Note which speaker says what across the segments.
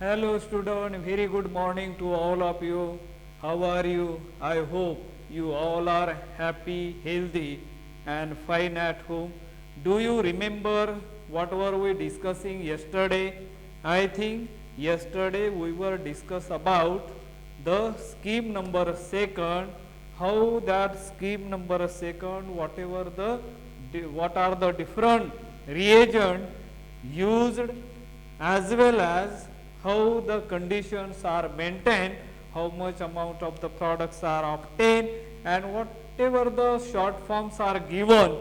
Speaker 1: Hello student, very good morning to all of you. How are you? I hope you all are happy, healthy and fine at home. Do you remember what were we discussing yesterday? I think yesterday we were discuss about the scheme number second, how that scheme number second, what are the different reagent used, as well as how the conditions are maintained, how much amount of the products are obtained, and whatever the short forms are given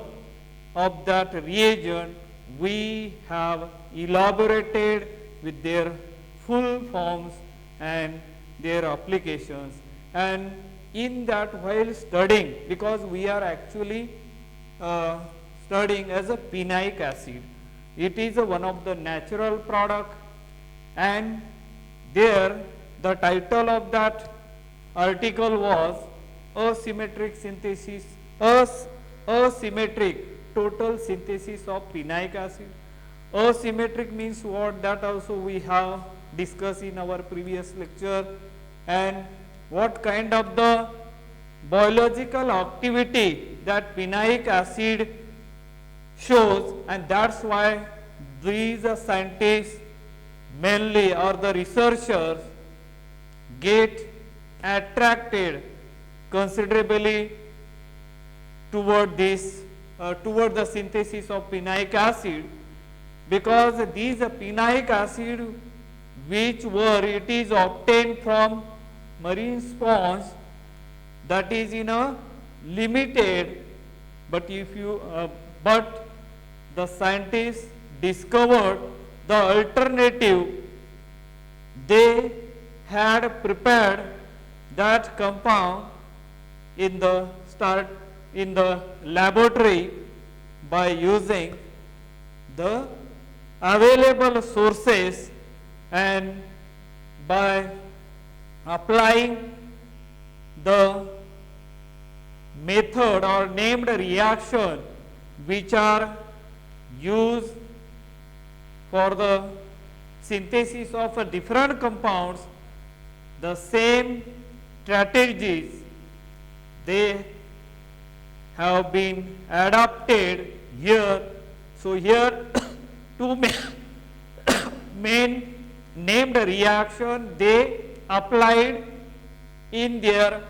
Speaker 1: of that reagent, we have elaborated with their full forms and their applications. And in that, while studying, because we are actually studying as a phenolic acid, it is one of the natural product, and there the title of that article was asymmetric synthesis, asymmetric total synthesis of phenolic acid. Asymmetric means what? That also we have discussed in our previous lecture. And what kind of the biological activity that phenolic acid shows, and that's why these scientists mainly, or the researchers, get attracted considerably toward this toward the synthesis of phenolic acid, because these phenolic acid which were it is obtained from marine sponge, that is in a limited, but if you but the scientists discovered the alternative. They had prepared that compound in the laboratory by using the available sources and by applying the method or named reaction which are used for the synthesis of different compounds. The same strategies, they have been adapted here. So here two main named reaction they applied in their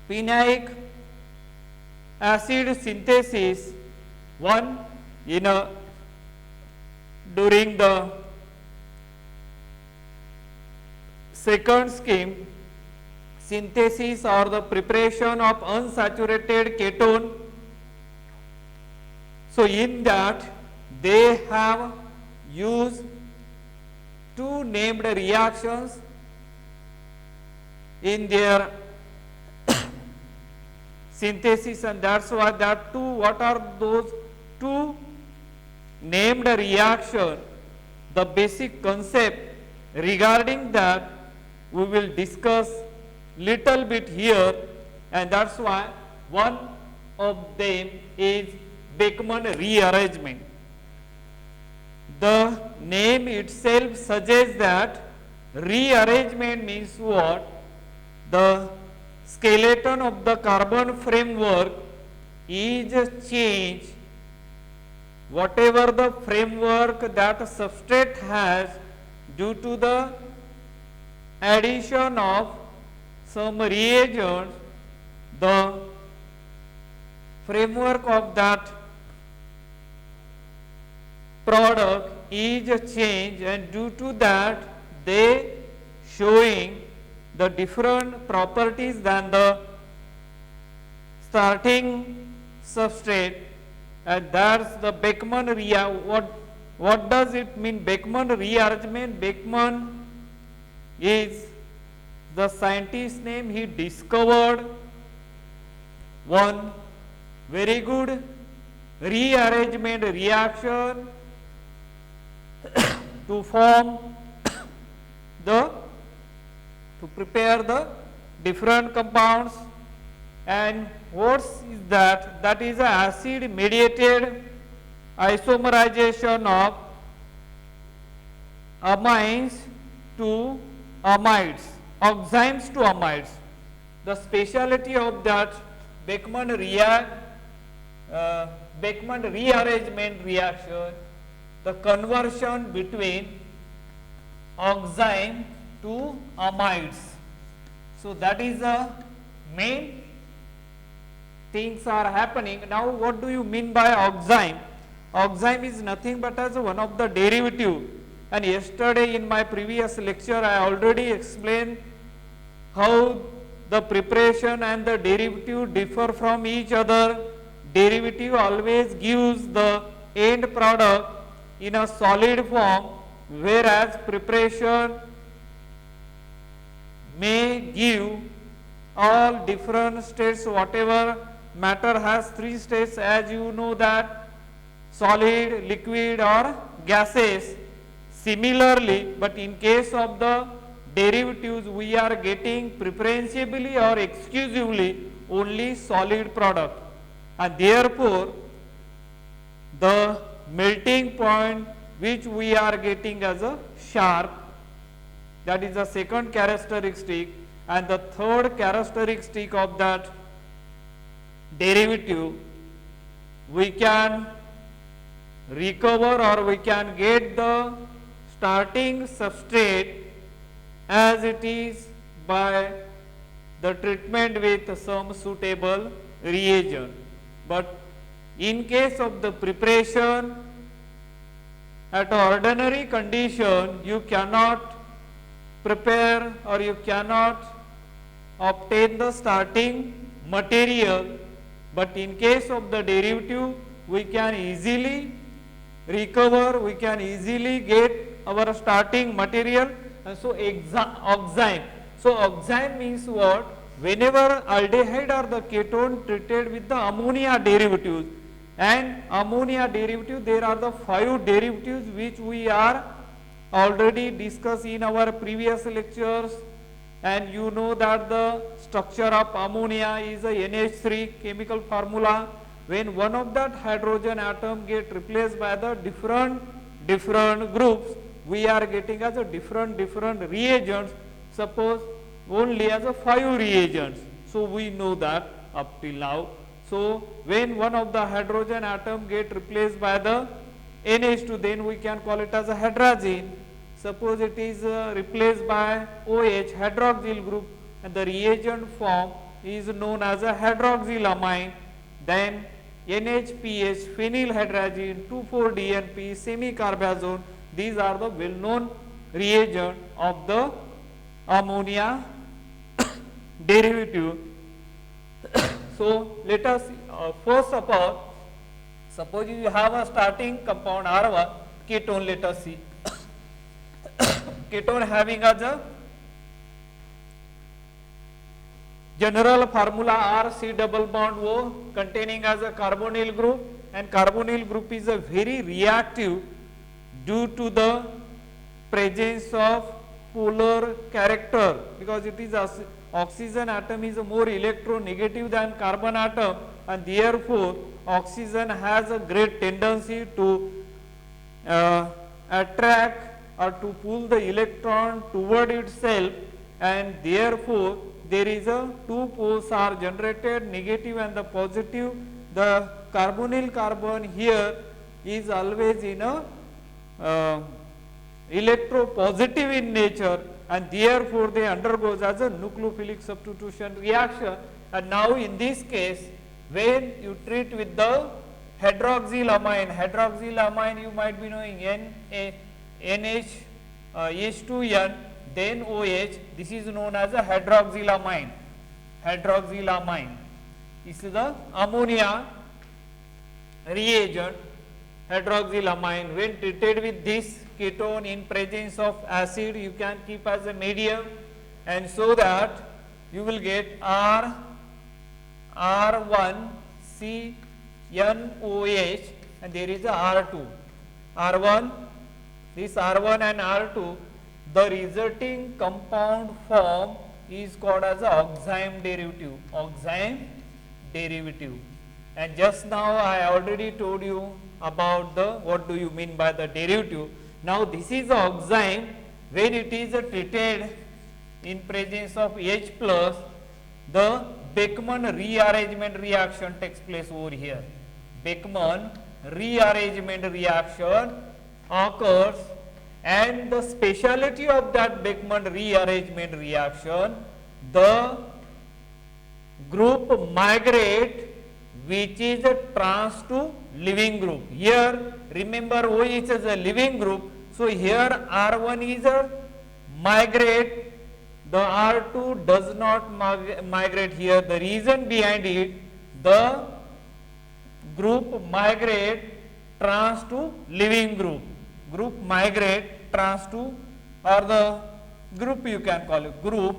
Speaker 1: phenolic acid synthesis. One in a during the second scheme, synthesis or the preparation of unsaturated ketone. So in that they have used two named reactions in their synthesis, and that's why that two, what are those two named reaction? The basic concept regarding that we will discuss little bit here, and that's why one of them is Beckmann rearrangement. The name itself suggests that rearrangement means what? The skeleton of the carbon framework is changed. Whatever the framework that substrate has, due to the addition of some reagents, the framework of that product is changed, and due to that they showing the different properties than the starting substrate, and that's the Beckmann what does it mean? Beckmann rearrangement. Beckmann is the scientist name. He discovered one very good rearrangement reaction to form to prepare the different compounds. And what is that? That is a acid mediated isomerization of amines to amides, oximes to amides. The speciality of that Beckmann rearrangement reaction, the conversion between oxime to amides. So that is the main things are happening. Now what do you mean by oxime? Oxime is nothing but as one of the derivative, and yesterday in my previous lecture I already explained how the preparation and the derivative differ from each other. Derivative always gives the end product in a solid form, whereas preparation may give all different states. Whatever matter has three states, as you know that, solid, liquid or gases. Similarly, but in case of the derivatives, we are getting preferentially or exclusively only solid product, and therefore the melting point which we are getting as a sharp, that is the second characteristic. And the third characteristic of that derivative, we can recover or we can get the starting substrate as it is by the treatment with some suitable reagent. But in case of the preparation, at ordinary condition you cannot prepare or you cannot obtain the starting material, but in case of the derivative we can easily recover, we can easily get our starting material. And so oxime. So oxime means what? Whenever aldehyde or the ketone treated with the ammonia derivatives, and ammonia derivative, there are the 5 derivatives which we are already discussed in our previous lectures, and you know that the structure of ammonia is a NH3 chemical formula. When one of that hydrogen atom get replaced by the different groups, we are getting as a different reagents, suppose only as a 5 reagents. So we know that up till now. So when one of the hydrogen atom get replaced by the NH2, then we can call it as a hydrazine. Suppose it is replaced by OH, hydroxyl group, and the reagent form is known as a hydroxylamine. Then NHPH, phenylhydrazine, 2,4-DNP, semicarbazone. These are the well-known reagent of the ammonia derivative. So let us first of all, suppose you have a starting compound R1 ketone. Let us see. Ketone having as a general formula R C double bond O, containing as a carbonyl group, and carbonyl group is a very reactive due to the presence of polar character, because it is oxygen atom is more electronegative than carbon atom, and therefore oxygen has a great tendency to attract or to pull the electron toward itself, and therefore there is a 2 poles are generated, negative and the positive. The carbonyl carbon here is always in a electropositive in nature, and therefore they undergoes as a nucleophilic substitution reaction. And now in this case, when you treat with the hydroxylamine you might be knowing NH2N, then OH, this is known as a hydroxylamine. This is the ammonia reagent, hydroxylamine. When treated with this ketone in presence of acid, you can keep as a medium, and so that you will get R1CNOH, and there is a R2. This R1 and R2, the resulting compound form is called as a oxime derivative. And just now I already told you about the what do you mean by the derivative. Now this is the oxime, when it is treated in presence of H plus, the Beckmann rearrangement reaction takes place over here. Beckmann rearrangement reaction occurs, and the speciality of that Beckmann rearrangement reaction, the group migrate which is a trans to living group. Here remember OH is a living group, so here R1 is a migrate, the R2 does not migrate here. The reason behind it, the group migrate trans to living group. Group migrate trans to, or the group you can call it, group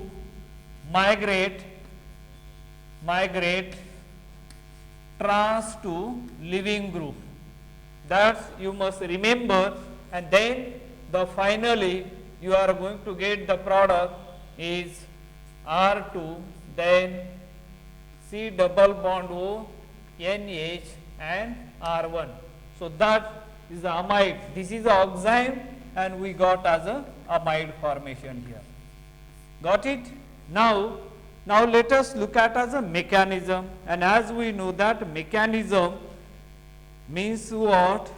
Speaker 1: migrate trans to living group. That you must remember, and then the finally you are going to get the product is R2, then C double bond O, NH and R1. So that is the amide. This is the oxime, and we got as a amide formation here. Got it? Now let us look at as a mechanism, and as we know that mechanism means what?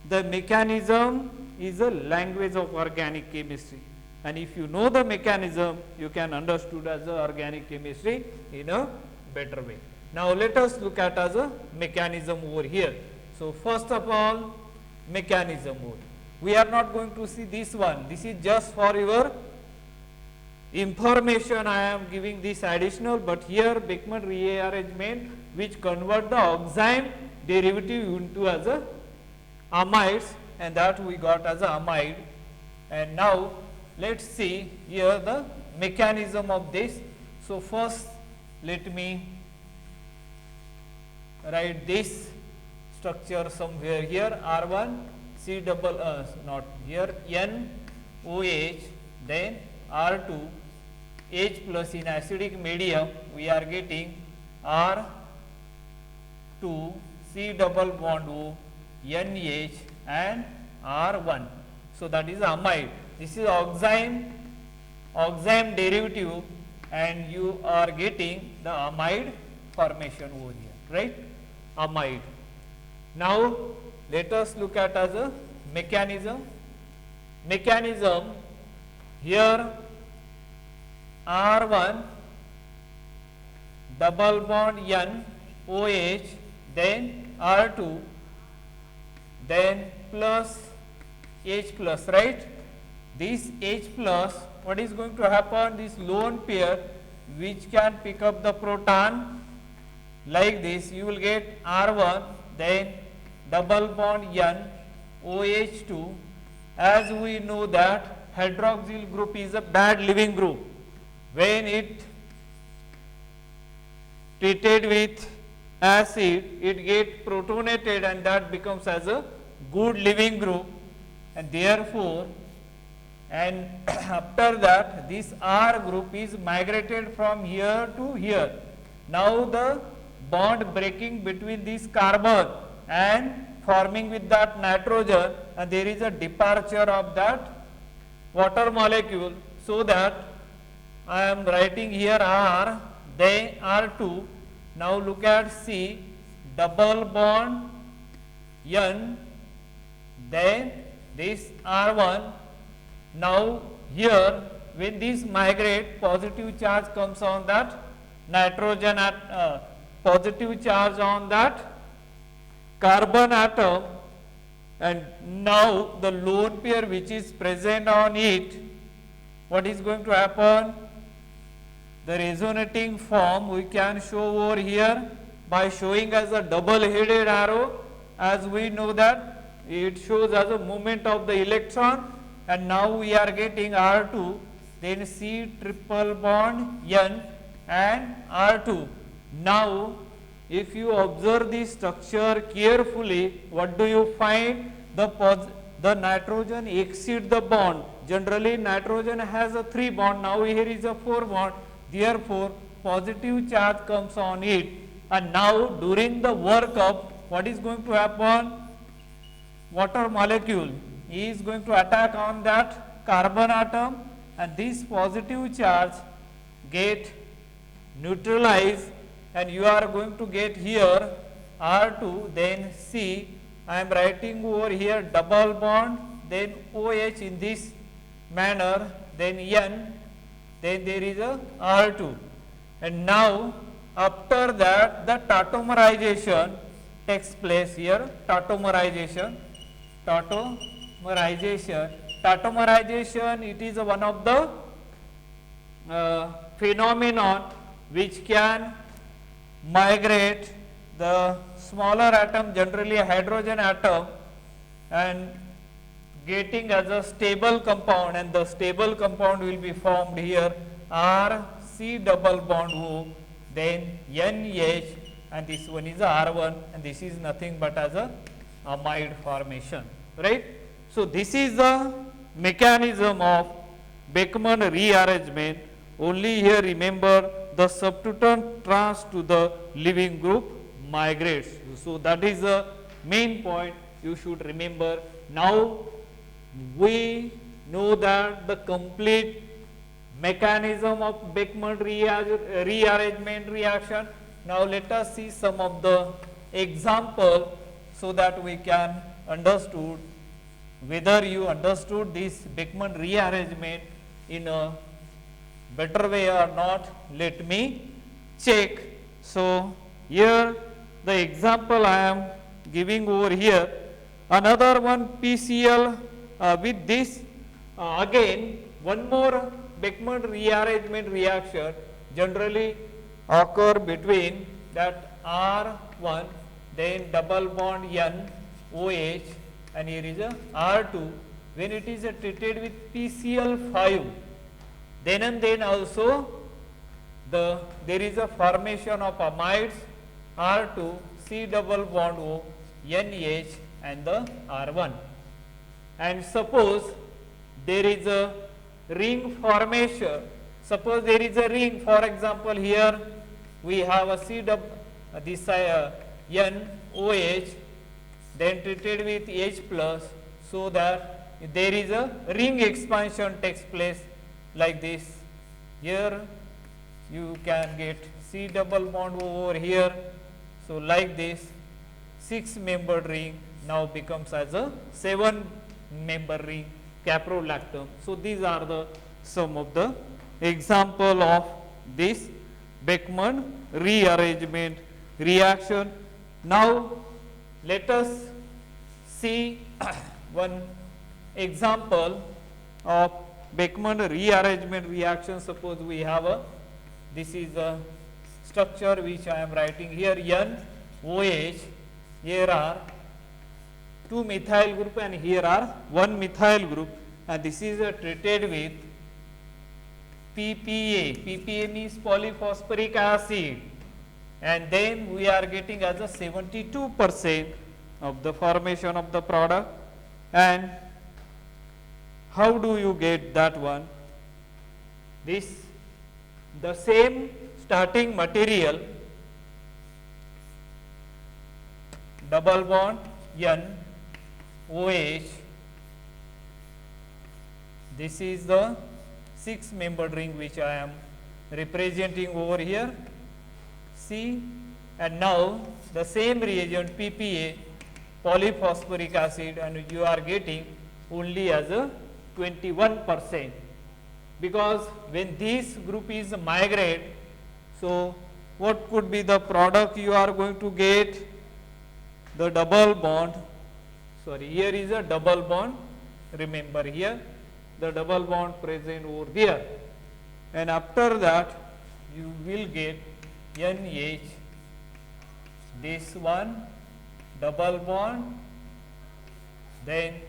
Speaker 1: The mechanism is a language of organic chemistry, and if you know the mechanism, you can understood as a organic chemistry in a better way. Now let us look at as a mechanism over here. So first of all, mechanism over. We are not going to see this one. This is just for your information. I am giving this additional, but here Beckmann rearrangement which convert the oxime derivative into as a amides, and that we got as a amide. And now let's see here the mechanism of this. So first let me write this structure somewhere here. R1 C double not here N OH, then R2 H plus. In acidic medium we are getting R2 C double bond O, NH and R1. So that is amide. This is oxime derivative, and you are getting the amide formation over here, right? Amide. Now let us look at as a mechanism. Mechanism here R1 double bond N OH, then R2, then plus H plus, right? This H plus, what is going to happen? This lone pair which can pick up the proton like this, you will get R1, then double bond N OH2. As we know that hydroxyl group is a bad living group. When it treated with acid, it get protonated, and that becomes as a good living group, and therefore, and after that this R group is migrated from here to here. Now the bond breaking between this carbon and forming with that nitrogen, and there is a departure of that water molecule, so that I am writing here R, then R2. Now look at C double bond N, then this R1. Now here when this migrate, positive charge comes on that nitrogen at positive charge on that carbon atom, and now the lone pair which is present on it, what is going to happen? The resonating form we can show over here by showing as a double headed arrow. As we know that it shows as a movement of the electron, and now we are getting R2, then C triple bond N and R2. Now if you observe this structure carefully, what do you find? The nitrogen exceeds the bond. Generally nitrogen has a 3 bond, now here is a 4 bond, therefore positive charge comes on it, and now during the workup, what is going to happen? Water molecule is going to attack on that carbon atom, and this positive charge get neutralized, and you are going to get here R2, then C. I am writing over here double bond, then OH in this manner, then N, then there is a R2. And now after that the tautomerization takes place here. Tautomerization, it is one of the phenomenon which can migrate the smaller atom, generally a hydrogen atom, and getting as a stable compound, and the stable compound will be formed here R C double bond O, then NH, and this one is R1, and this is nothing but as a amide formation, right. So this is the mechanism of Beckmann rearrangement. Only here remember the substituent trans to the leaving group migrates. So that is the main point you should remember. Now we know that the complete mechanism of Beckmann rearrangement reaction. Now let us see some of the example so that we can understood whether you understood this Beckmann rearrangement in a better way or not. Let me check. So here the example I am giving over here, another one PCl with this again one more Beckmann rearrangement reaction generally occur between that R1, then double bond N OH, and here is a R2. When it is treated with PCl5, then and then also there is a formation of amides R2 C double bond O NH and the R1. And suppose there is a ring formation, suppose there is a ring, for example here we have a C double this N OH, then treated with H plus, so that there is a ring expansion takes place like this. Here you can get C double bond over here. So like this 6-membered ring now becomes as a 7-member ring caprolactam. So these are the some of the example of this Beckmann rearrangement reaction. Now let us see one example of Beckmann rearrangement reaction. Suppose we have this is a structure which I am writing here N OH, here are 2 methyl group and here are 1 methyl group, and this is treated with PPA. PPA means polyphosphoric acid, and then we are getting as a 72% of the formation of the product. And how do you get that one? The same starting material, double bond N OH, this is the 6-membered ring which I am representing over here, C, and now the same reagent PPA polyphosphoric acid, and you are getting only as a 21%, because when this group is migrate, so what could be the product you are going to get? The double bond, sorry, here is a double bond, remember here the double bond present over there, and after that you will get NH, this one double bond, then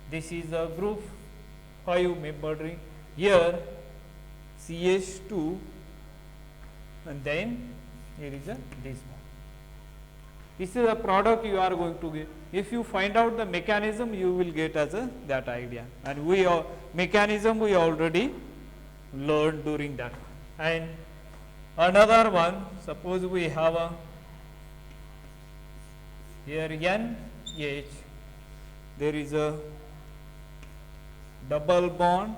Speaker 1: this is a group 5-membered ring, here CH2, and then here is this one. This is a product you are going to get. If you find out the mechanism, you will get as that idea, and mechanism we already learned during that. And another one, suppose we have here NH, there is a double bond,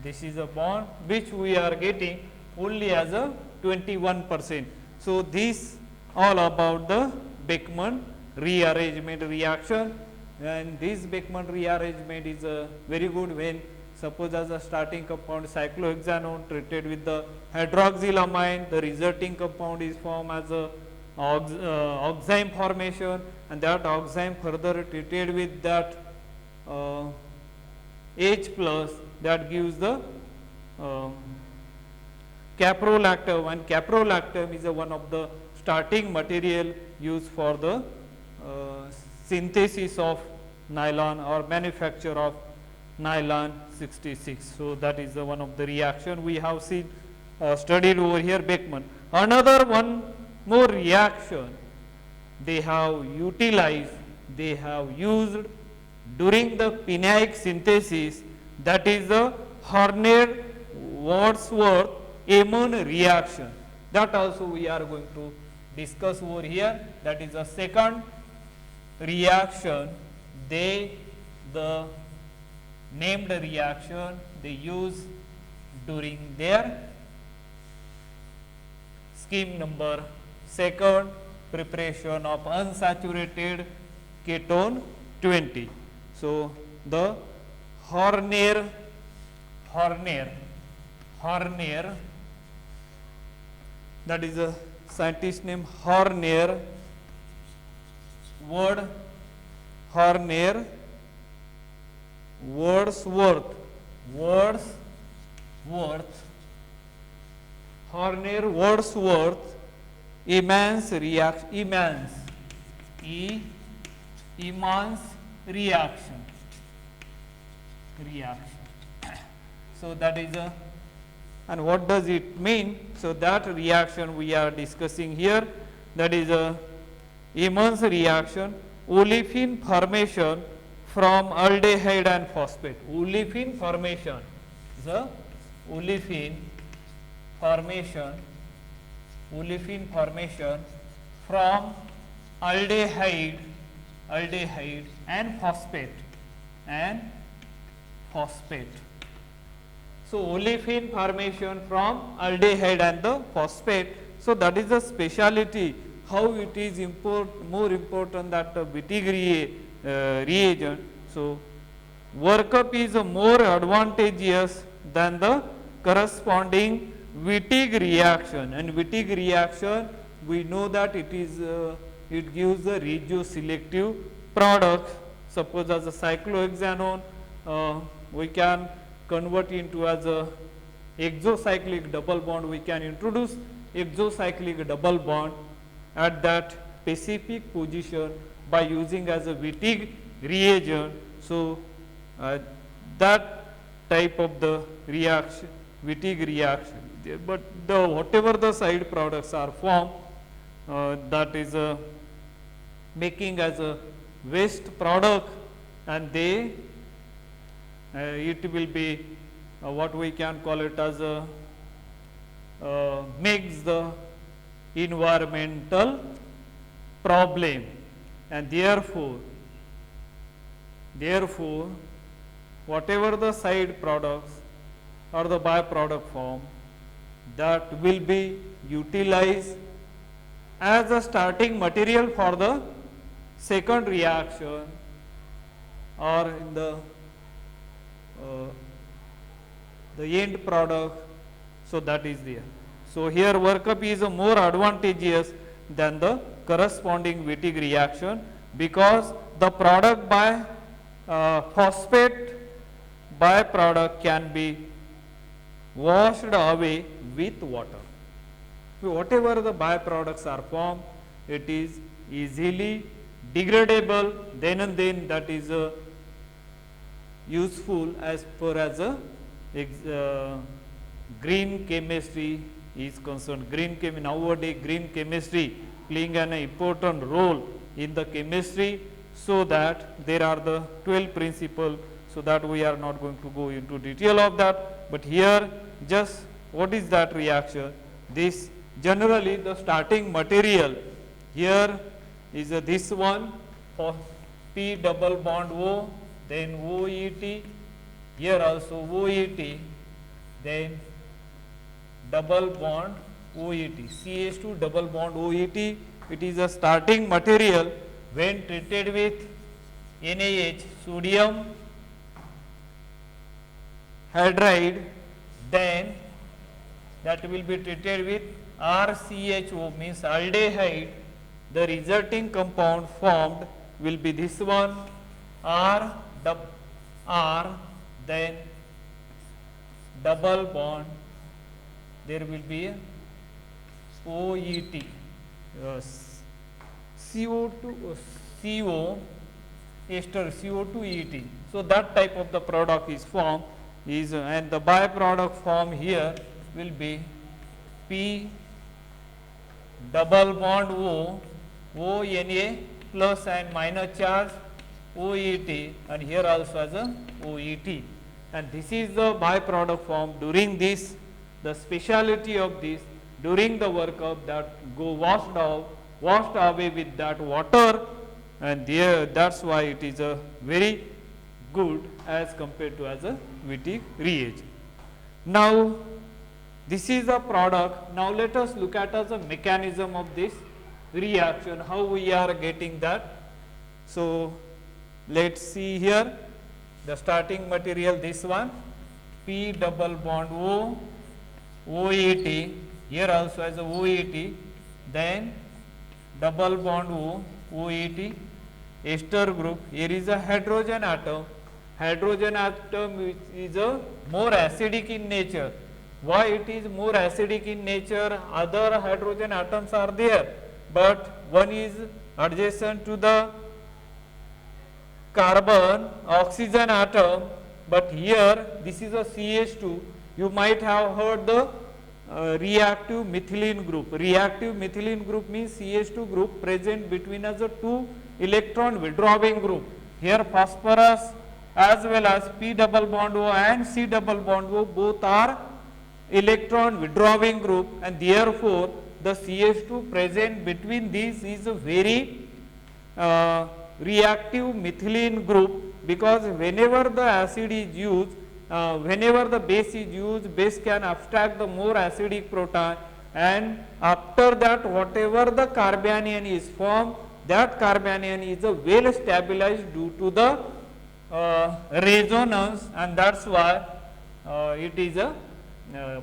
Speaker 1: this is a bond which we are getting only as a 21%. So, this all about the Beckmann rearrangement reaction, and this Beckmann rearrangement is very good when suppose as a starting compound cyclohexanone treated with the hydroxylamine, the resulting compound is formed as a oxime formation, and that oxime further treated with that H plus, that gives the caprolactam, and caprolactam is one of the starting material used for the synthesis of nylon or manufacture of nylon 66. So, that is one of the reaction we have seen studied over here Beckmann. Another one more reaction they have utilized, they have used during the phenaic synthesis, that is the Horner-Wadsworth-Eamon reaction. That also we are going to discuss over here. That is the second reaction, the named reaction they use during their scheme number second, preparation of unsaturated ketone 20. So, the Horner, that is a scientist name Horner, Wadsworth, Eamons reaction. So, that is a, and what does it mean? So, that reaction we are discussing here, that is a Eamons reaction, olefin formation from aldehyde and phosphate. Olefin formation, the olefin formation from aldehyde and phosphate. So, olefin formation from aldehyde and the phosphate. So, that is the speciality, how it is more important that the Wittig reagent. So, workup is more advantageous than the corresponding Wittig reaction, and Wittig reaction we know that it is it gives the regioselective product. Suppose as a cyclohexanone we can convert into as a exocyclic double bond, we can introduce exocyclic double bond at that specific position by using as a Wittig reagent. So, that type of the reaction, Wittig reaction, but the whatever the side products are formed, that is making as a waste product, and they it will be what we can call it as a makes the environmental problem, and therefore whatever the side products or the byproduct form, that will be utilized as a starting material for the second reaction or in the end product. So, that is there. So, here workup is more advantageous than the corresponding Wittig reaction, because the product by phosphate byproduct can be washed away with water. So, whatever the byproducts are formed, it is easily degradable, then and then that is useful as far as green chemistry is concerned. Nowadays green chemistry playing an important role in the chemistry, so that there are the 12 principles, so that we are not going to go into detail of that, but here just what is that reaction? This generally the starting material here is this one for P double bond O, then OET, here also OET, then double bond OET, CH2 double bond OET. It is a starting material when treated with NaH, sodium hydride, then that will be treated with RCHO, means aldehyde. The resulting compound formed will be this one, R, then double bond, there will be a OET, CO2, CO ester, CO2 ET. So that type of the product is formed, and the byproduct form here will be P double bond O, ONA plus and minus charge, OET, and here also as a OET. And this is the byproduct form. During this, the speciality of this, during the workup, that go washed away with that water, and there, that's why it is a very good as compared to as a Wittig reagent. Now this is a product. Now let us look at as a mechanism of this reaction, how we are getting that. So let's see here the starting material, this one, P double bond O, OET, here also as a OET, then double bond O, OET, ester group. Here is a hydrogen atom. Hydrogen atom is a more acidic in nature. Why it is more acidic in nature? Other hydrogen atoms are there, but one is adjacent to the carbon oxygen atom, but here this is a CH2. You might have heard the reactive methylene group. Reactive methylene group means CH2 group present between as a two electron withdrawing group. Here phosphorus as well as P double bond O and C double bond O both are electron withdrawing group, and therefore the CH2 present between these is a very reactive methylene group, because whenever the acid is used, whenever the base is used, base can abstract the more acidic proton, and after that whatever the carbanion is formed, that carbanion is a well stabilized due to the resonance, and that's why it is a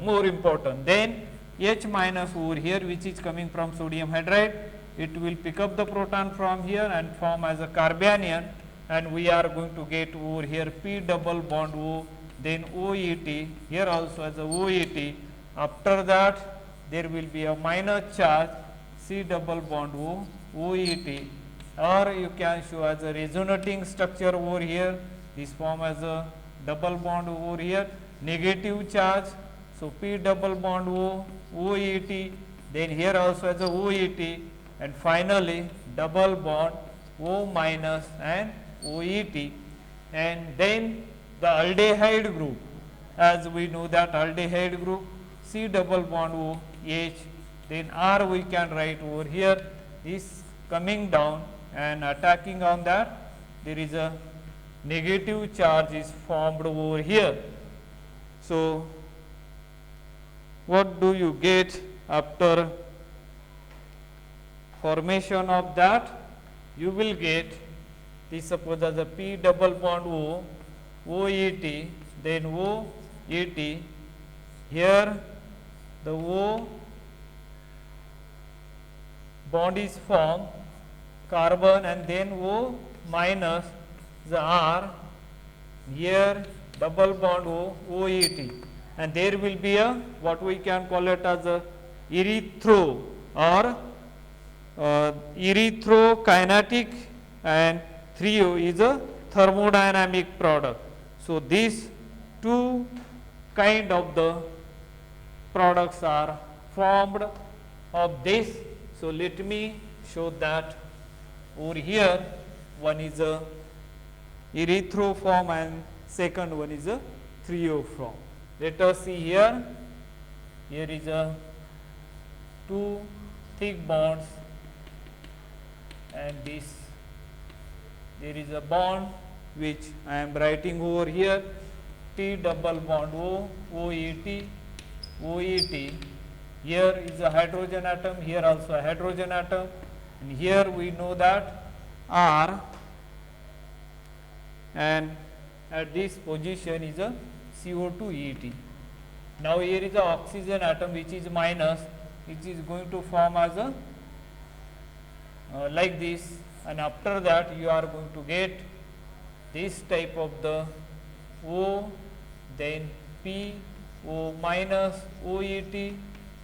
Speaker 1: more important. Then H minus over here, which is coming from sodium hydride, it will pick up the proton from here and form as a carbanion, and we are going to get over here P double bond O, then OET, here also as a OET. After that there will be a minus charge, C double bond O, OET, or you can show as a resonating structure over here, this form as a double bond over here, negative charge, so P double bond O, OET, then here also as a OET, and finally double bond O minus and OET, and then the aldehyde group, as we know that aldehyde group, C double bond O, H, then R we can write over here, is coming down and attacking on that, there is a negative charge is formed over here. So what do you get after formation of that? You will get this, suppose as a P double bond O, OET, then OET, here the O bond is formed, carbon, and then O minus the R, here double bond O, OET, and there will be a what we can call it as a erythro or erythrokinetic, and 3O is a thermodynamic product. So these two kind of the products are formed of this. So let me show that over here, one is a erythro form and second one is a 3O form. Let us see here, here is a two thick bonds and this, there is a bond which I am writing over here, T double bond O, OET, OET. Here is a hydrogen atom, here also a hydrogen atom, and here we know that R, and at this position is a CO2 ET. Now here is a oxygen atom which is minus, which is going to form as a like this, and after that you are going to get this type of the O, then P, O minus, OET,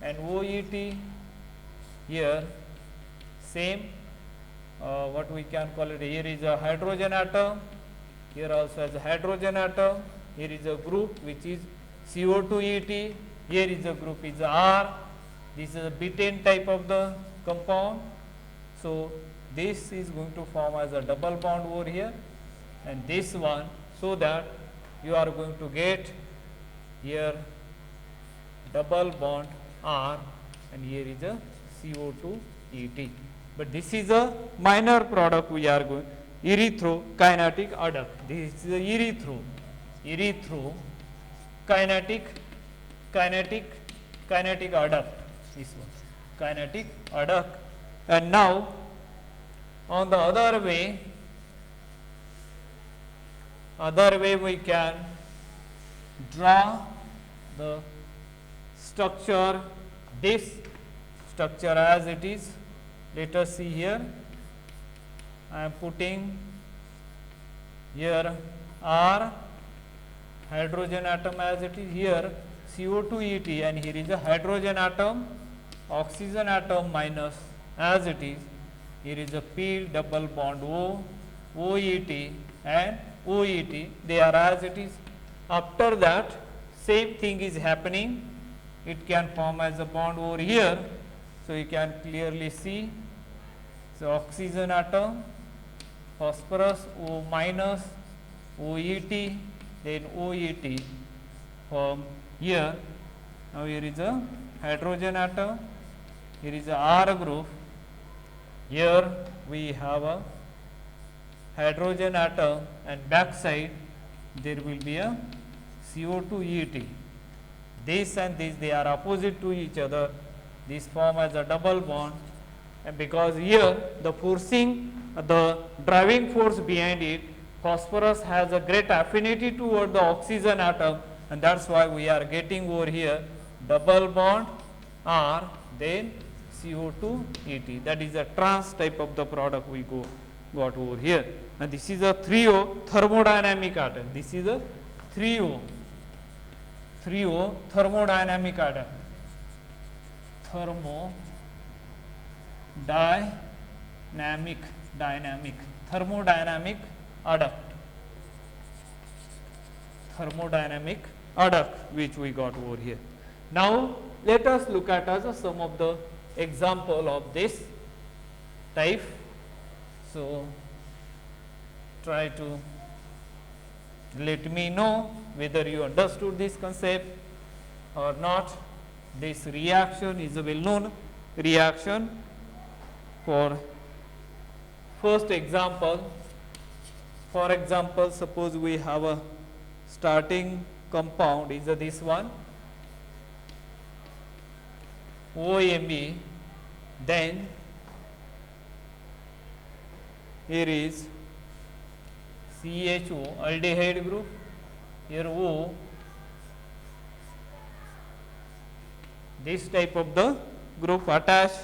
Speaker 1: and OET. Here same, what we can call it, here is a hydrogen atom, here also as a hydrogen atom, here is a group which is CO2 ET, here is a group is R, this is a butane type of the compound. So this is going to form as a double bond over here, and this one, so that you are going to get here double bond R, and here is a CO2 ET. But this is a minor product we are going, erythrokinetic adduct. This is a erythrokinetic adduct. This one, kinetic adduct. And now on the other way we can draw the structure, this structure as it is. Let us see here. I am putting here R, hydrogen atom as it is, here CO2 ET, and here is a hydrogen atom, oxygen atom minus as it is. Here is a P double bond O, OET and OET, they are as it is. After that same thing is happening, it can form as a bond over here. So you can clearly see, so oxygen atom, phosphorus O minus, OET, then OET from here. Now here is a hydrogen atom, here is a R group, here we have a hydrogen atom, and backside there will be a CO2 ET. This and this, they are opposite to each other, this form as a double bond, and because here the forcing, the driving force behind it, phosphorus has a great affinity toward the oxygen atom, and that is why we are getting over here double bond R, then CO2 ET. That is a trans type of the product we got over here. And this is a 3O thermodynamic atom. This is a 3O thermodynamic atom. Thermodynamic adduct which we got over here. Now let us look at as some of the example of this type. So try to let me know whether you understood this concept or not. This reaction is a well known reaction. For first example, for example, suppose we have a starting compound is this one, OMe, then here is CHO, aldehyde group, here O, this type of the group attached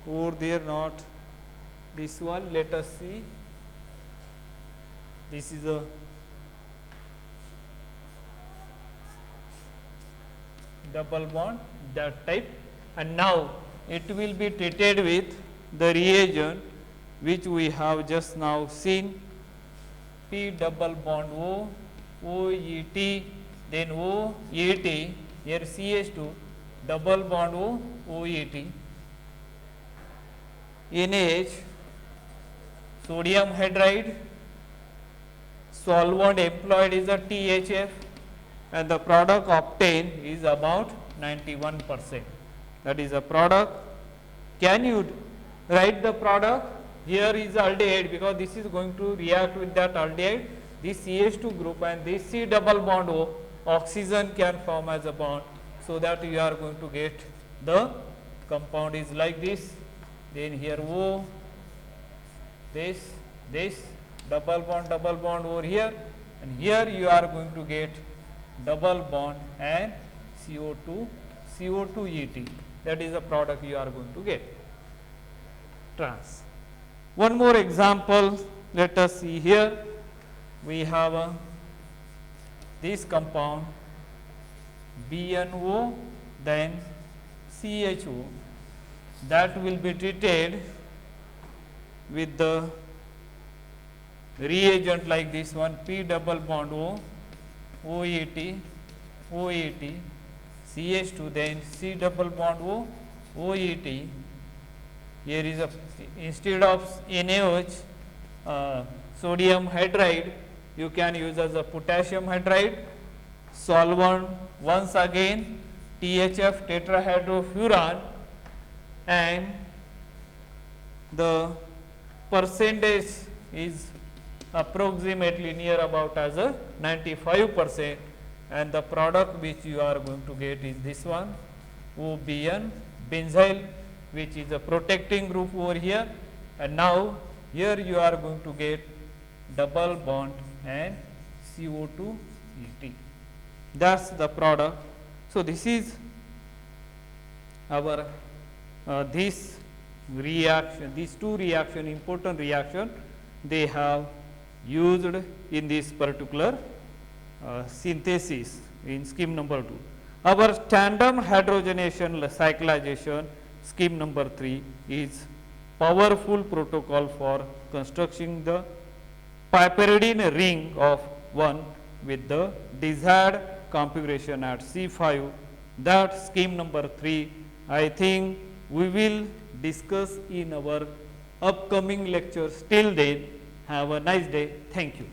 Speaker 1: over there, not this one. Let us see, this is a double bond, that type, and now it will be treated with the reagent which we have just now seen, P double bond O, OET, then OET, here CH2, double bond O, OET, NaH, sodium hydride, solvent employed is a THF, and the product obtained is about 91%. that is a product. Can you write the product? Here is aldehyde, because this is going to react with that aldehyde, this CH2 group and this C double bond O, oxygen can form as a bond. So that you are going to get the compound is like this. Then here O, this double bond over here, and here you are going to get double bond and CO2 ET. That is the product you are going to get. Trans. One more example, let us see here. We have this compound BNO, then CHO, that will be treated with the reagent like this one, P double bond O, OET, CH2, then C double bond O, OET. Here is a, instead of NaOH, sodium hydride, you can use as a potassium hydride. Solvent once again THF tetrahydrofuran, and the percentage is approximately near about as a 95%, and the product which you are going to get is this one, OBN benzyl, which is a protecting group over here, and now here you are going to get double bond and CO2 ET. That's the product. So this is our this reaction, these two reaction, important reaction, they have used in this particular synthesis in scheme number 2. Our tandem hydrogenation cyclization scheme number 3 is powerful protocol for constructing the piperidine ring of 1 with the desired configuration at C5. That scheme number 3, I think we will discuss in our upcoming lectures. Till then, have a nice day. Thank you.